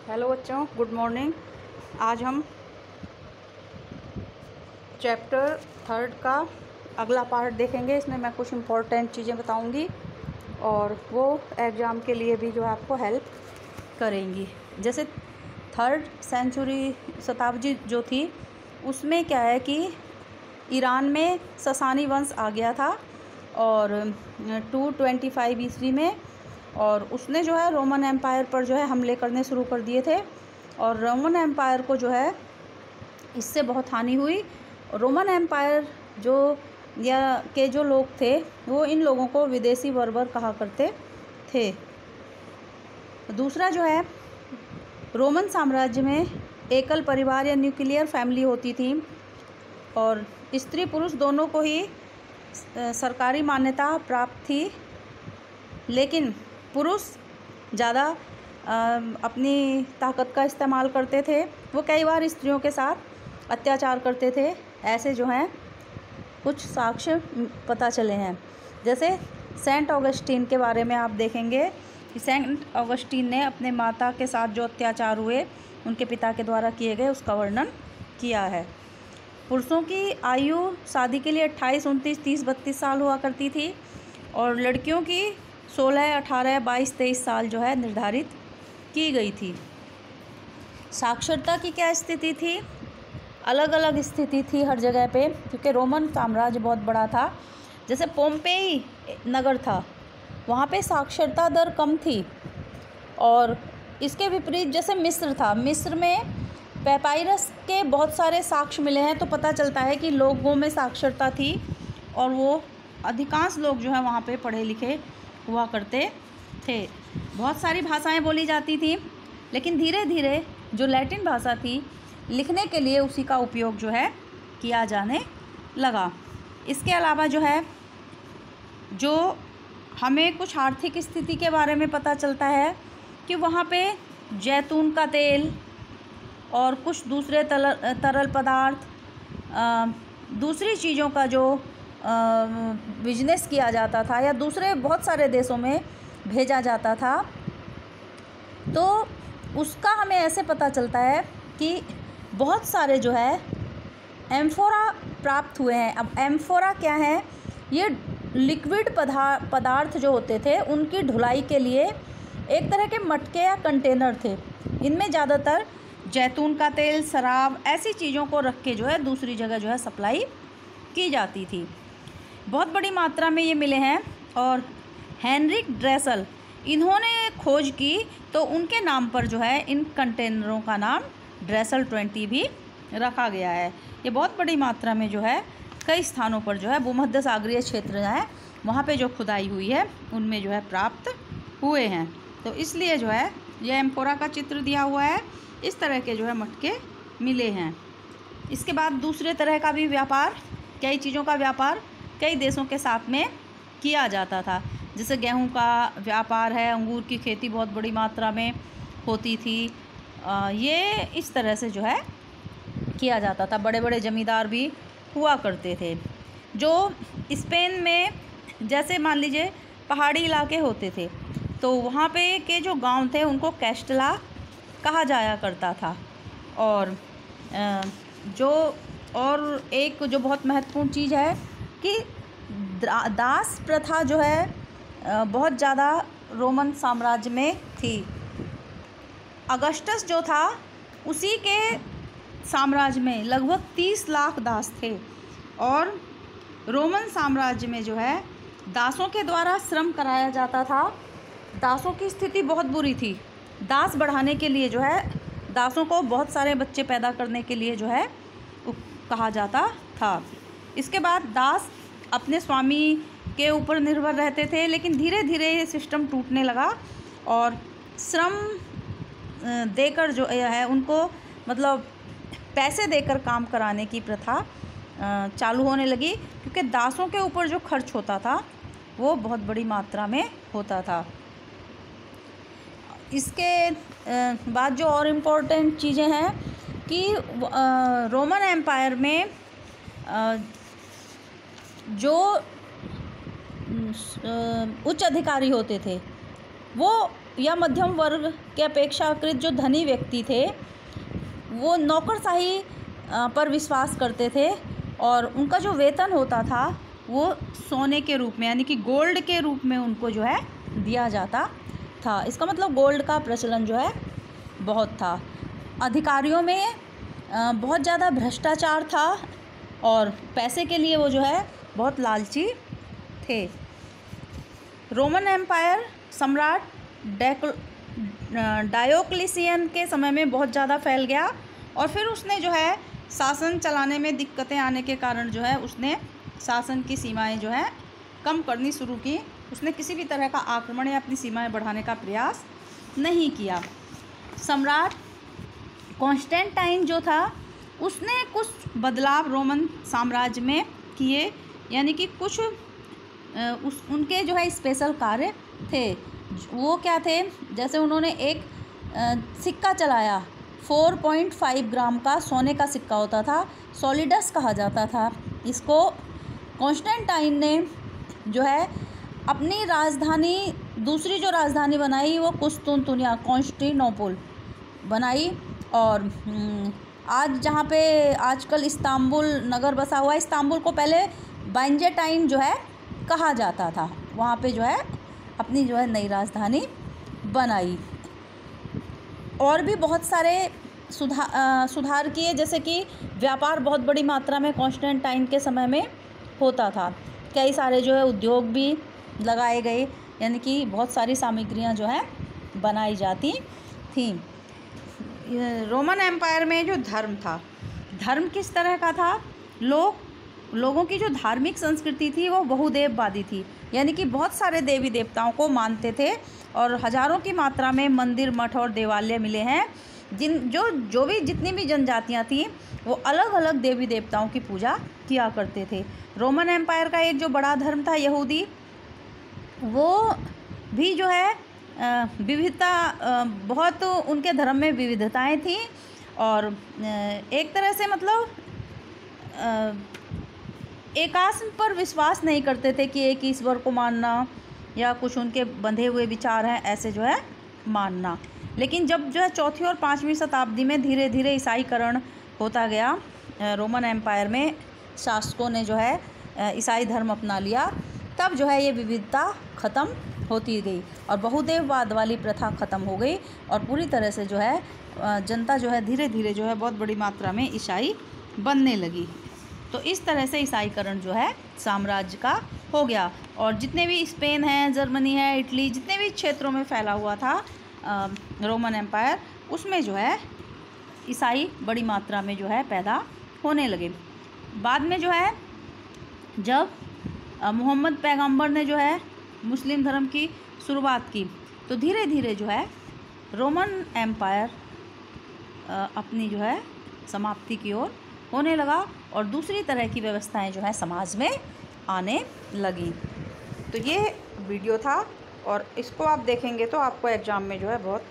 Hello बच्चों, good morning. आज हम चैप्टर 3 का अगला पार्ट देखेंगे। इसमें मैं कुछ इम्पोर्टेंट चीज़ें बताऊंगी और वो एग्ज़ाम के लिए भी जो है आपको हेल्प करेंगी। जैसे 3rd सेंचुरी शताब्दी जो थी उसमें क्या है कि ईरान में ससानी वंश आ गया था और 225 ईस्वी में, और उसने जो है रोमन एम्पायर पर जो है हमले करने शुरू कर दिए थे और रोमन एम्पायर को जो है इससे बहुत हानि हुई। रोमन एम्पायर जो लोग थे वो इन लोगों को विदेशी बर्बर कहा करते थे। दूसरा जो है, रोमन साम्राज्य में एकल परिवार या न्यूक्लियर फैमिली होती थी और स्त्री पुरुष दोनों को ही सरकारी मान्यता प्राप्त थी, लेकिन पुरुष ज़्यादा अपनी ताकत का इस्तेमाल करते थे। वो कई बार स्त्रियों के साथ अत्याचार करते थे। ऐसे जो हैं कुछ साक्ष्य पता चले हैं। जैसे सेंट ऑगस्टीन के बारे में आप देखेंगे कि सेंट ऑगस्टीन ने अपने माता के साथ जो अत्याचार हुए उनके पिता के द्वारा किए गए उसका वर्णन किया है। पुरुषों की आयु शादी के लिए 28, 29, 30, 32 साल हुआ करती थी और लड़कियों की 16, 18, 22, 23 साल जो है निर्धारित की गई थी। साक्षरता की क्या स्थिति थी? अलग अलग स्थिति थी हर जगह पे, क्योंकि रोमन साम्राज्य बहुत बड़ा था। जैसे पोम्पेई नगर था, वहाँ पे साक्षरता दर कम थी। और इसके विपरीत जैसे मिस्र था, मिस्र में पेपाइरस के बहुत सारे साक्ष्य मिले हैं, तो पता चलता है कि लोगों में साक्षरता थी और वो अधिकांश लोग जो है वहाँ पे पढ़े लिखे हुआ करते थे। बहुत सारी भाषाएं बोली जाती थी, लेकिन धीरे धीरे जो लैटिन भाषा थी लिखने के लिए उसी का उपयोग जो है किया जाने लगा। इसके अलावा जो है जो हमें कुछ आर्थिक स्थिति के बारे में पता चलता है कि वहाँ पे जैतून का तेल और कुछ दूसरे तरल पदार्थ, दूसरी चीज़ों का जो बिजनेस किया जाता था या दूसरे बहुत सारे देशों में भेजा जाता था, तो उसका हमें ऐसे पता चलता है कि बहुत सारे जो है एम्फोरा प्राप्त हुए हैं। अब एम्फोरा क्या है? ये लिक्विड पदार्थ जो होते थे उनकी ढुलाई के लिए एक तरह के मटके या कंटेनर थे। इनमें ज़्यादातर जैतून का तेल, शराब, ऐसी चीज़ों को रख के जो है दूसरी जगह जो है सप्लाई की जाती थी। बहुत बड़ी मात्रा में ये मिले हैं और हेनरिक ड्रेसल इन्होंने खोज की, तो उनके नाम पर जो है इन कंटेनरों का नाम ड्रेसल 20 भी रखा गया है। ये बहुत बड़ी मात्रा में जो है कई स्थानों पर जो है भूमध्य सागरीय क्षेत्र है वहाँ पे जो खुदाई हुई है उनमें जो है प्राप्त हुए हैं। तो इसलिए जो है ये एम्फोरा का चित्र दिया हुआ है। इस तरह के जो है मटके मिले हैं। इसके बाद दूसरे तरह का भी व्यापार, कई चीज़ों का व्यापार कई देशों के साथ में किया जाता था। जैसे गेहूं का व्यापार है, अंगूर की खेती बहुत बड़ी मात्रा में होती थी। ये इस तरह से जो है किया जाता था। बड़े बड़े जमींदार भी हुआ करते थे। जो स्पेन में जैसे मान लीजिए पहाड़ी इलाके होते थे, तो वहाँ पे के जो गांव थे उनको कैस्टला कहा जाया करता था। और एक जो बहुत महत्वपूर्ण चीज़ है कि दास प्रथा जो है बहुत ज़्यादा रोमन साम्राज्य में थी। अगस्टस जो था उसी के साम्राज्य में लगभग 30 लाख दास थे और रोमन साम्राज्य में जो है दासों के द्वारा श्रम कराया जाता था। दासों की स्थिति बहुत बुरी थी। दास बढ़ाने के लिए जो है दासों को बहुत सारे बच्चे पैदा करने के लिए जो है कहा जाता था। इसके बाद दास अपने स्वामी के ऊपर निर्भर रहते थे, लेकिन धीरे धीरे ये सिस्टम टूटने लगा और श्रम देकर जो है उनको मतलब पैसे देकर काम कराने की प्रथा चालू होने लगी, क्योंकि दासों के ऊपर जो खर्च होता था वो बहुत बड़ी मात्रा में होता था। इसके बाद जो और इम्पोर्टेंट चीज़ें हैं कि रोमन एम्पायर में जो उच्च अधिकारी होते थे वो या मध्यम वर्ग के अपेक्षाकृत जो धनी व्यक्ति थे वो नौकरशाही पर विश्वास करते थे और उनका जो वेतन होता था वो सोने के रूप में यानी कि गोल्ड के रूप में उनको जो है दिया जाता था। इसका मतलब गोल्ड का प्रचलन जो है बहुत था। अधिकारियों में बहुत ज़्यादा भ्रष्टाचार था और पैसे के लिए वो जो है बहुत लालची थे। रोमन एम्पायर सम्राट डायोक्लिसियन के समय में बहुत ज़्यादा फैल गया और फिर उसने जो है शासन चलाने में दिक्कतें आने के कारण जो है उसने शासन की सीमाएं जो है कम करनी शुरू की। उसने किसी भी तरह का आक्रमण या अपनी सीमाएं बढ़ाने का प्रयास नहीं किया। सम्राट कॉन्स्टेंटाइन जो था उसने कुछ बदलाव रोमन साम्राज्य में किए, यानी कि कुछ उनके जो है स्पेशल कार्य थे। वो क्या थे, जैसे उन्होंने एक सिक्का चलाया 4.5 ग्राम का सोने का सिक्का होता था, सॉलिडस कहा जाता था इसको। कॉन्स्टेंटाइन ने जो है अपनी राजधानी, दूसरी जो राजधानी बनाई वो कुस्तुनतुनिया कॉन्स्टेंटिनोपल बनाई। और आज जहाँ पे आजकल इस्तांबुल नगर बसा हुआ है, इस्तांबुल को पहले बाइजेंटाइन जो है कहा जाता था, वहाँ पे जो है अपनी जो है नई राजधानी बनाई। और भी बहुत सारे सुधार किए, जैसे कि व्यापार बहुत बड़ी मात्रा में कॉन्स्टेंटाइन के समय में होता था। कई सारे जो है उद्योग भी लगाए गए, यानी कि बहुत सारी सामग्रियां जो है बनाई जाती थीं। रोमन एम्पायर में जो धर्म था, धर्म किस तरह का था, लोगों की जो धार्मिक संस्कृति थी वो बहुदेववादी थी, यानी कि बहुत सारे देवी देवताओं को मानते थे और हजारों की मात्रा में मंदिर, मठ और देवालय मिले हैं। जितनी भी जनजातियां थीं वो अलग अलग देवी देवताओं की पूजा किया करते थे। रोमन एम्पायर का एक जो बड़ा धर्म था यहूदी, वो भी जो है विविधता, बहुत उनके धर्म में विविधताएं थीं और एक तरह से मतलब एकात्म पर विश्वास नहीं करते थे कि एक ईश्वर को मानना या कुछ उनके बंधे हुए विचार हैं ऐसे जो है मानना। लेकिन जब जो है 4वीं और 5वीं शताब्दी में धीरे धीरे ईसाईकरण होता गया, रोमन एम्पायर में शासकों ने जो है ईसाई धर्म अपना लिया, तब जो है ये विविधता ख़त्म होती गई और बहुदेववाद वाली प्रथा ख़त्म हो गई और पूरी तरह से जो है जनता जो है धीरे धीरे जो है बहुत बड़ी मात्रा में ईसाई बनने लगी। तो इस तरह से ईसाईकरण जो है साम्राज्य का हो गया और जितने भी स्पेन है, जर्मनी है, इटली, जितने भी क्षेत्रों में फैला हुआ था रोमन एम्पायर, उसमें जो है ईसाई बड़ी मात्रा में जो है पैदा होने लगे। बाद में जो है जब मोहम्मद पैगंबर ने जो है मुस्लिम धर्म की शुरुआत की तो धीरे धीरे जो है रोमन एम्पायर अपनी जो है समाप्ति की ओर होने लगा और दूसरी तरह की व्यवस्थाएं जो है समाज में आने लगी। तो ये वीडियो था और इसको आप देखेंगे तो आपको एग्ज़ाम में जो है बहुत